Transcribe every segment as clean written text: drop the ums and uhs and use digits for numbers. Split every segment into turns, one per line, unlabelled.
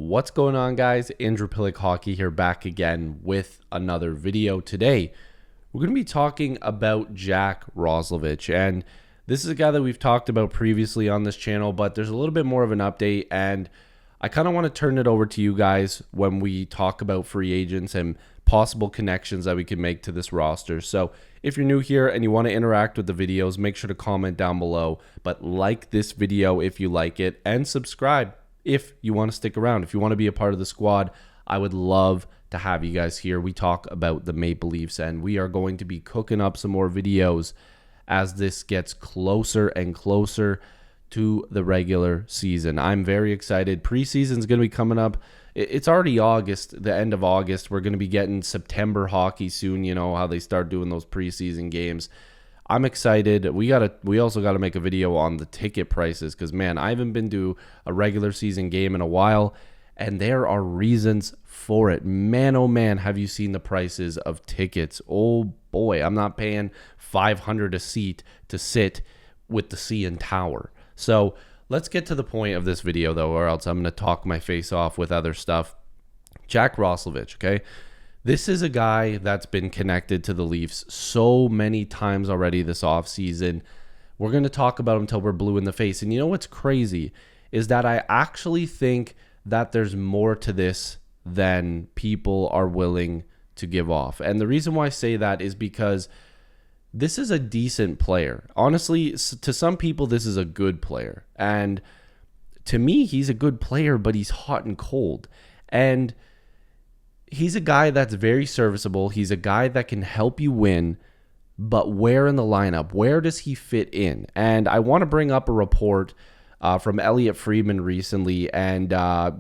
What's going on, guys? Andrew Piluk Hockey here, back again with another video. Today we're going to be talking about Jack Roslovic, and this is a guy that we've talked about previously on this channel, but there's a little bit more of an update, and I kind of want to turn it over to you guys when we talk about free agents and possible connections that we can make to this roster. So if you're new here and you want to interact with the videos, make sure to comment down below, but like this video if you like it, and subscribe if you want to stick around. If you want to be a part of the squad, I would love to have you guys here. We talk about the Maple Leafs, and we are going to be cooking up some more videos as this gets closer and closer to the regular season. I'm very excited. Preseason is going to be coming up. It's already August, the end of August. We're going to be getting September hockey soon. You know how they start doing those preseason games. I'm excited. We also got to make a video on the ticket prices because, man, I haven't been to a regular season game in a while, and there are reasons for it. Man, oh man, have you seen the prices of tickets? Oh boy, I'm not paying $500 a seat to sit with the CN Tower. So let's get to the point of this video, though, or else I'm going to talk my face off with other stuff. Jack Roslovic, okay? This is a guy that's been connected to the Leafs so many times already this offseason. We're going to talk about him till we're blue in the face. And you know what's crazy is that I actually think that there's more to this than people are willing to give off. And the reason why I say that is because this is a decent player. Honestly, to some people, this is a good player. And to me, he's a good player, but he's hot and cold. And he's a guy that's very serviceable. He's a guy that can help you win, but where in the lineup? Where does he fit in? And I want to bring up a report from Elliotte Friedman recently, and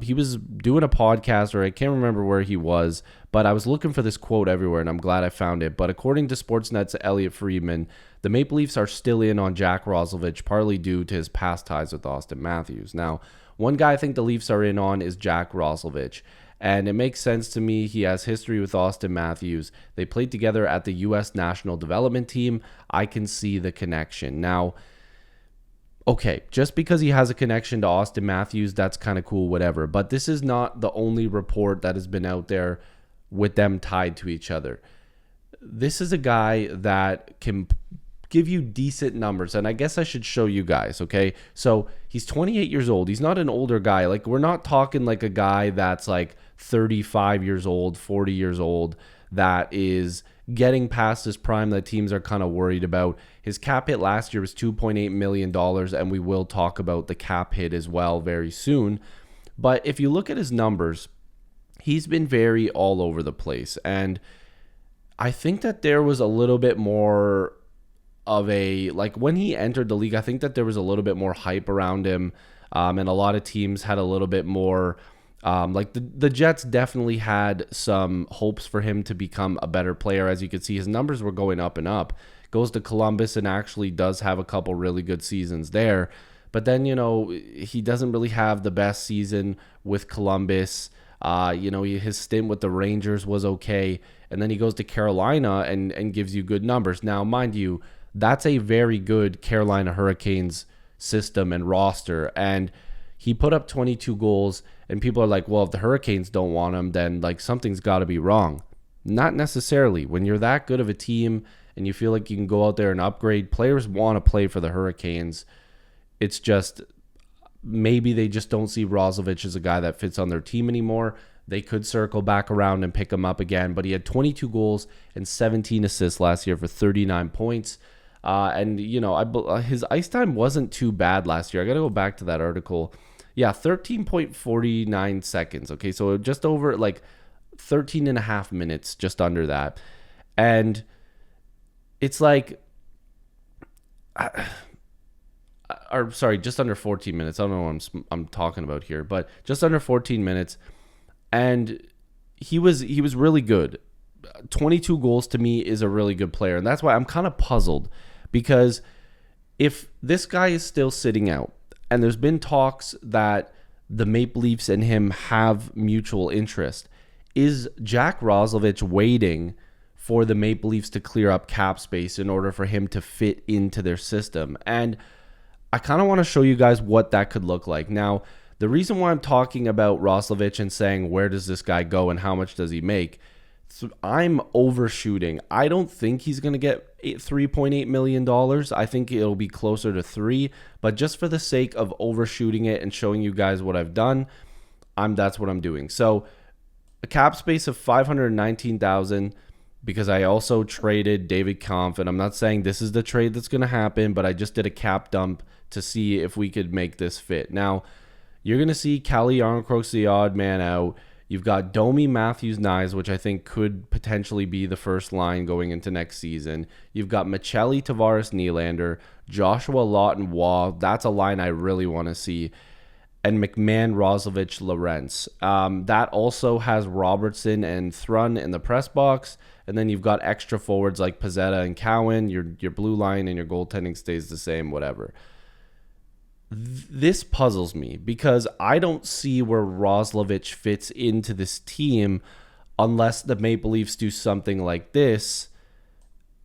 he was doing a podcast, or I can't remember where he was, but I was looking for this quote everywhere, and I'm glad I found it. But according to Sportsnet's Elliotte Friedman, the Maple Leafs are still in on Jack Roslovic, partly due to his past ties with Austin Matthews. Now, one guy I think the Leafs are in on is Jack Roslovic. And it makes sense to me. He has history with Austin Matthews. They played together at the U.S. National Development Team. I can see the connection. Now, okay, just because he has a connection to Austin Matthews, that's kind of cool, whatever. But this is not the only report that has been out there with them tied to each other. This is a guy that can give you decent numbers, and I guess I should show you guys, okay? So he's 28 years old. He's not an older guy. Like, we're not talking like a guy that's like 35 years old, 40 years old, that is getting past his prime that teams are kind of worried about. His cap hit last year was $2.8 million, and we will talk about the cap hit as well very soon. But if you look at his numbers, he's been very all over the place, and I think that there was a little bit more of a, like, when he entered the league, I think that there was a little bit more hype around him, and a lot of teams had a little bit more, like the Jets definitely had some hopes for him to become a better player. As you can see, his numbers were going up and up. Goes to Columbus and actually does have a couple really good seasons there, but then, you know, he doesn't really have the best season with Columbus. You know, his stint with the Rangers was okay, and then he goes to Carolina and gives you good numbers. Now, mind you, that's a very good Carolina Hurricanes system and roster, and he put up 22 goals, and people are like, well, if the Hurricanes don't want him, then like something's got to be wrong. Not necessarily. When you're that good of a team and you feel like you can go out there and upgrade, players want to play for the Hurricanes. It's just maybe they just don't see Roslovic as a guy that fits on their team anymore. They could circle back around and pick him up again, but he had 22 goals and 17 assists last year for 39 points. And, you know, his ice time wasn't too bad last year. I got to go back to that article. Yeah, 13.49 seconds. Okay, so just over like 13 and a half minutes, just under that. And it's like, or sorry, just under 14 minutes. I don't know what I'm talking about here, but just under 14 minutes. And he was really good. 22 goals to me is a really good player. And that's why I'm kind of puzzled, because if this guy is still sitting out, and there's been talks that the Maple Leafs and him have mutual interest, is Jack Roslovic waiting for the Maple Leafs to clear up cap space in order for him to fit into their system? And I kind of want to show you guys what that could look like. Now, The reason why I'm talking about Roslovic and saying where does this guy go and how much does he make, so I'm overshooting. I don't think he's going to get $3.8 million. I think it'll be closer to 3, but just for the sake of overshooting it and showing you guys what I've done, that's what I'm doing. So a cap space of 519,000 because I also traded David Kampf, and I'm not saying this is the trade that's going to happen, but I just did a cap dump to see if we could make this fit. Now, you're going to see Calle Jarnkrok's the odd man out. You've got Domi, Matthews, Nyes, which I think could potentially be the first line going into next season. You've got Michelli, Tavares, Nylander, Joshua, Lawton, Waugh. That's a line I really want to see. And McMahon, Roslovic, Lorentz. That also has Robertson and Thrun in the press box. And then you've got extra forwards like Pezzetta and Cowan. Your blue line and your goaltending stays the same, whatever. This puzzles me because I don't see where Roslovic fits into this team unless the Maple Leafs do something like this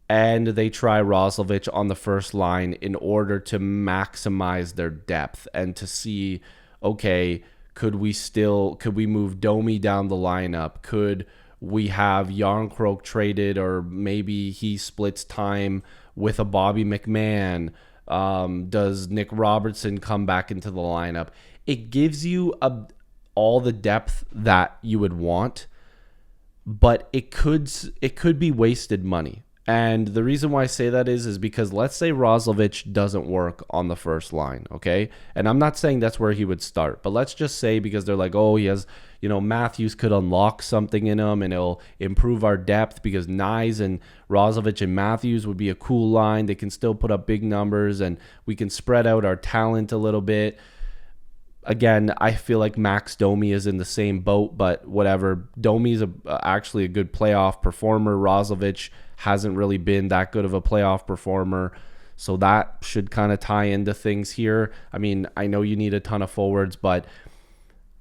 and they try Roslovic on the first line in order to maximize their depth and to see, okay, could we move Domi down the lineup? Could we have Jarnkrok traded, or maybe he splits time with a Bobby McMahon? Does Nick Robertson come back into the lineup? It gives you all the depth that you would want, but it could be wasted money. And the reason why I say that is because let's say Roslovic doesn't work on the first line, okay? And I'm not saying that's where he would start, but let's just say because they're like, oh, he has, Matthews could unlock something in him and it'll improve our depth because Nyes and Roslovic and Matthews would be a cool line. They can still put up big numbers and we can spread out our talent a little bit. Again, I feel like Max Domi is in the same boat, but whatever. Domi's actually a good playoff performer. Roslovic hasn't really been that good of a playoff performer, so that should kind of tie into things here. I mean, I know you need a ton of forwards, but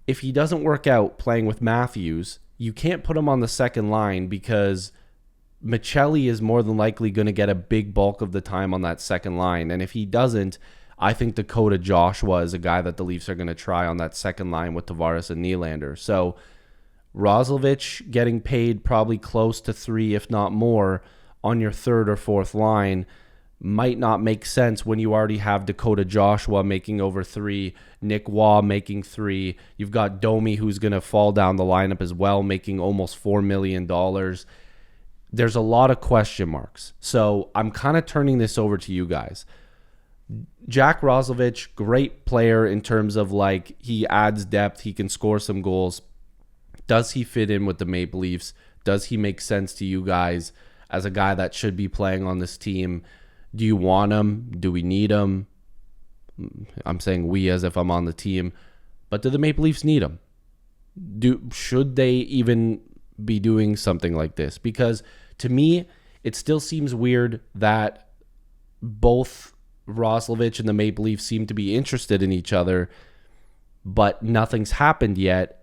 if he doesn't work out playing with Matthews, you can't put him on the second line because Michelli is more than likely going to get a big bulk of the time on that second line, and if he doesn't, I think Dakota Joshua is a guy that the Leafs are going to try on that second line with Tavares and Nylander. So Roslovic getting paid probably close to 3, if not more, on your third or fourth line might not make sense when you already have Dakota Joshua making over 3, Nick Waugh making 3. You've got Domi who's going to fall down the lineup as well, making almost $4 million. There's a lot of question marks. So I'm kind of turning this over to you guys. Jack Roslovic, great player in terms of like he adds depth, he can score some goals. Does he fit in with the Maple Leafs? Does he make sense to you guys as a guy that should be playing on this team? Do you want him? Do we need him? I'm saying we as if I'm on the team. But do the Maple Leafs need him? Should they even be doing something like this? Because to me, it still seems weird that both Roslovic and the Maple Leafs seem to be interested in each other, but nothing's happened yet.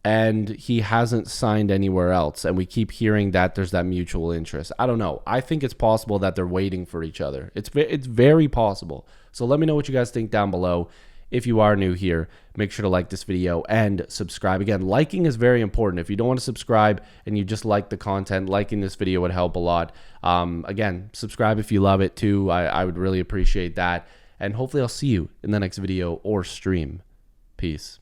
And he hasn't signed anywhere else. And we keep hearing that there's that mutual interest. I don't know. I think it's possible that they're waiting for each other. It's very possible. So let me know what you guys think down below. If you are new here, make sure to like this video and subscribe. Again, liking is very important. If you don't want to subscribe and you just like the content, liking this video would help a lot. Again, subscribe if you love it too. I would really appreciate that. And hopefully I'll see you in the next video or stream. Peace.